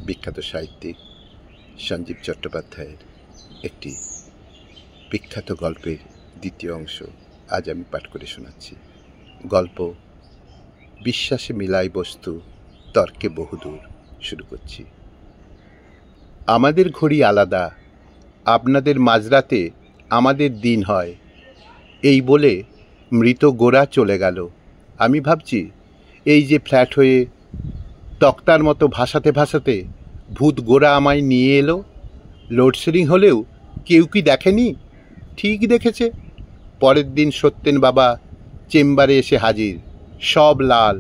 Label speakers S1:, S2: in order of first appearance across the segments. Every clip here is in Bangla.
S1: বিখ্যাত সাহিত্যিক সঞ্জীব চট্টোপাধ্যায়ের একটি বিখ্যাত গল্পের দ্বিতীয় অংশ আজ আমি পাঠ করে শোনাচ্ছি। গল্প বিশ্বাসে মিলাই বস্তু, তর্কে বহুদূর। শুরু করছি। আমাদের ঘড়ি আলাদা, আপনাদের মাঝরাতে আমাদের দিন হয়, এই বলে মৃত গোরা চলে গেল। আমি ভাবছি, এই যে ফ্ল্যাট হয়ে তক্তার মতো ভাসাতে ভাসাতে ভূত গোরা আমায় নিয়ে এলো। লোডশেডিং হলেও কেউ কি দেখেনি? ঠিক দেখেছে। পরের দিন সত্যেন বাবা চেম্বারে এসে হাজির, সব লাল,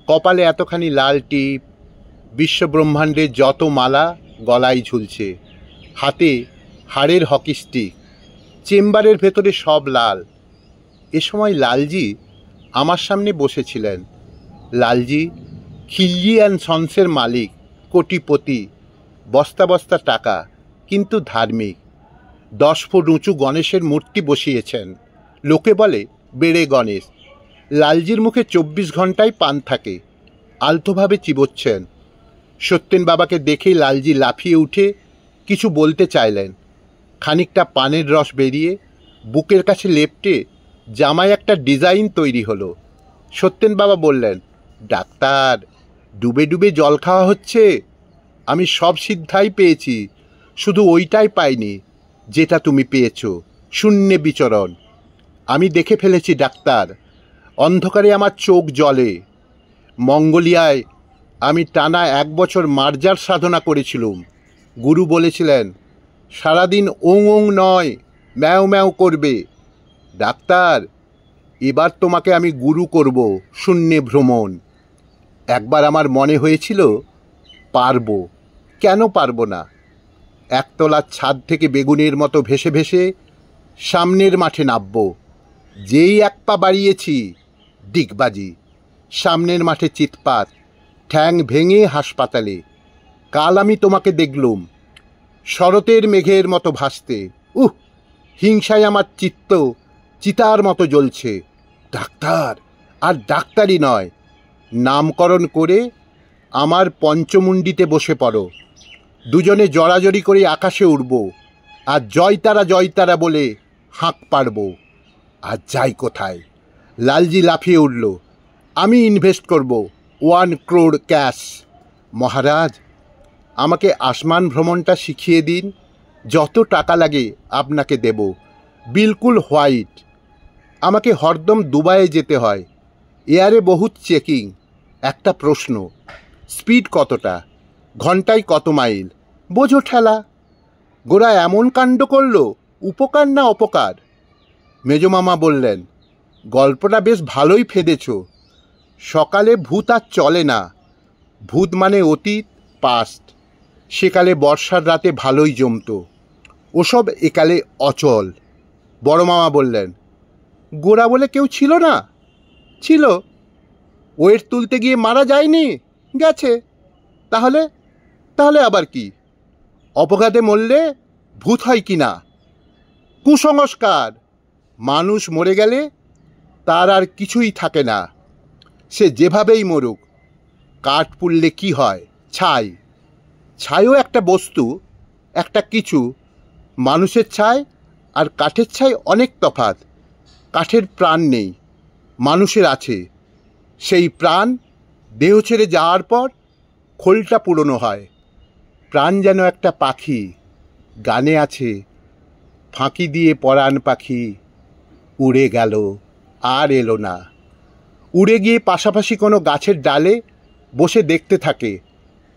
S1: কপালে এতখানি লাল টিপ, বিশ্বব্রহ্মাণ্ডের যত মালা গলায় ঝুলছে, হাতে হাড়ের হকি স্টিক, চেম্বারের ভেতরে সব লাল। এ সময় লালজি আমার সামনে বসেছিলেন। লালজি খিলজি অ্যান্ড সন্সের মালিক, কোটিপতি, বস্তা বস্তা টাকা, কিন্তু ধার্মিক। 10 ফুট উঁচু গণেশের মূর্তি বসিয়েছেন। লোকে বলে বেড়ে গণেশ। লালজির মুখে 24 ঘন্টায় পান থাকে, আলতোভাবে চিবোচ্ছেন। সত্যেন বাবাকে দেখেই লালজি লাফিয়ে উঠে কিছু বলতে চাইলেন। খানিকটা পানের রস বেরিয়ে বুকের কাছে লেপটে জামায় একটা ডিজাইন তৈরি হলো। সত্যেন বাবা বললেন, ডাক্তার, ডুবে ডুবে জল খাওয়া হচ্ছে। আমি সব সিদ্ধাই পেয়েছি, শুধু ওইটাই পাইনি যেটা তুমি পেয়েছ, শূন্যে বিচরণ। আমি দেখে ফেলেছি ডাক্তার, অন্ধকারে আমার চোখ জ্বলে। মঙ্গোলিয়ায় আমি টানা 1 বছর মার্জার সাধনা করেছিলুম। গুরু বলেছিলেন, সারাদিন ওং ওং নয়, ম্যাও ম্যাও করবে। ডাক্তার, এবার তোমাকে আমি গুরু করব, শূন্যে ভ্রমণ। একবার আমার মনে হয়েছিল পারবো, কেন পারবো না। একতলার ছাদ থেকে বেগুনের মতো ভেসে ভেসে সামনের মাঠে নামব। যেই 1 পা বাড়িয়েছি, ডিগবাজি। সামনের মাঠে চিৎপাত, ঠ্যাং ভেঙে হাসপাতালে। কাল আমি তোমাকে দেখলুম শরতের মেঘের মতো ভাসতে। হিংসায় আমার চিত্ত চিতার মতো জ্বলছে। ডাক্তার, আর ডাক্তারি নয়, নামকরণ করে আমার পঞ্চমুণ্ডিতে বসে পড়ো। দুজনে জড়াজড়ি করে আকাশে উড়ব, আর জয়তারা জয়তারা বলে হাঁক পারব। আর যাই কোথায়। লালজি লাফিয়ে উঠল, আমি ইনভেস্ট করব 1 crore ক্যাশ। মহারাজ, আমাকে আসমান ভ্রমণটা শিখিয়ে দিন, যত টাকা লাগে আপনাকে দেব, বিলকুল হোয়াইট। আমাকে হরদম দুবাইয়ে যেতে হয়, এয়ারে বহুত চেকিং। একটা প্রশ্ন, স্পিড কতটা, ঘন্টায় কত মাইল? বোঝো ঠেলা। গোরা এমন কাণ্ড করল, উপকার না অপকার? মেজমামা বললেন, গল্পটা বেশ ভালোই ফেদেছ। সকালে ভূত আর চলে না। ভূত মানে অতীত, পাস্ট। সেকালে বর্ষার রাতে ভালোই জমত, ওসব একালে অচল। বড় মামা বললেন, গোরা বলে কেউ ছিল না? ছিল। ওয়েট তুলতে গিয়ে মারা যায়নি? গেছে। তাহলে তাহলে আবার কি? অপঘাতে মরলে ভূত হয় কি না? কুসংস্কার। মানুষ মরে গেলে তার আর কিছুই থাকে না, সে যেভাবেই মরুক। কাঠ পুড়লে কি হয়? ছাই। ছাইও একটা বস্তু, একটা কিছু। মানুষের ছাই আর কাঠের ছাই অনেক তফাৎ। কাঠের প্রাণ নেই, মানুষের আছে। সেই প্রাণ দেহ ছেড়ে যাওয়ার পর খোলটা পুরনো হয়। প্রাণ যেন একটা পাখি, গানে আছে, ফাঁকি দিয়ে পরাণ পাখি উড়ে গেল, আর এলো না। উড়ে গিয়ে পাশাপাশি কোনো গাছের ডালে বসে দেখতে থাকে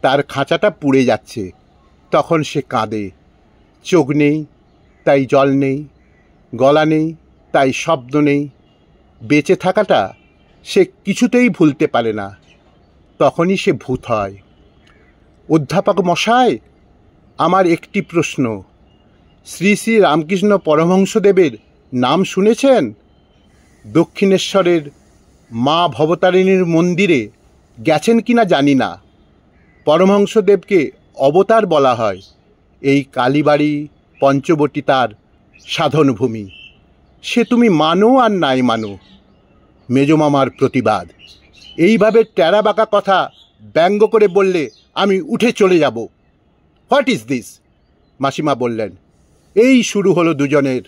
S1: তার খাঁচাটা পুড়ে যাচ্ছে। তখন সে কাঁদে। চোখ নেই তাই জল নেই, গলা নেই তাই শব্দ নেই। বেঁচে থাকাটা সে কিছুতেই ভুলতে পারে না। তখনই সে ভূত হয়। অধ্যাপক মশাই, আমার একটি প্রশ্ন। শ্রী শ্রী রামকৃষ্ণ পরমহংসদেবের নাম শুনেছেন? দক্ষিণেশ্বরের মা ভবতারিণীর মন্দিরে গেছেন কিনা জানি না। পরমহংসদেবকে অবতার বলা হয়। এই কালীবাড়ি পঞ্চবটী তার সাধনভূমি। সে তুমি মানো আর নাই মানো। মেজমামার প্রতিবাদ। এইভাবে টেরা বাঁকা কথা ব্যঙ্গ করে বললে আমি উঠে চলে যাব। What is this? মাসিমা বললেন, এই শুরু হলো দুজনের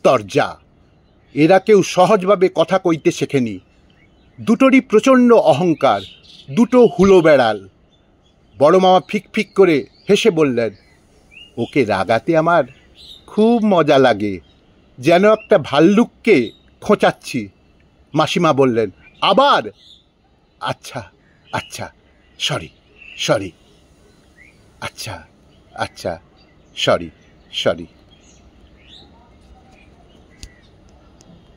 S1: তরজা। এরা কেউ সহজভাবে কথা কইতে শেখেনি। দুটোরই প্রচণ্ড অহংকার, দুটো হুলো বেড়াল। বড় মামা ফিক ফিক করে হেসে বললেন, ওকে রাগাতে আমার খুব মজা লাগে, যেন একটা ভাল্লুককে খোঁচাচ্ছি। মাসিমা বললেন, আবার? আচ্ছা আচ্ছা, সরি সরি, আচ্ছা আচ্ছা, সরি সরি।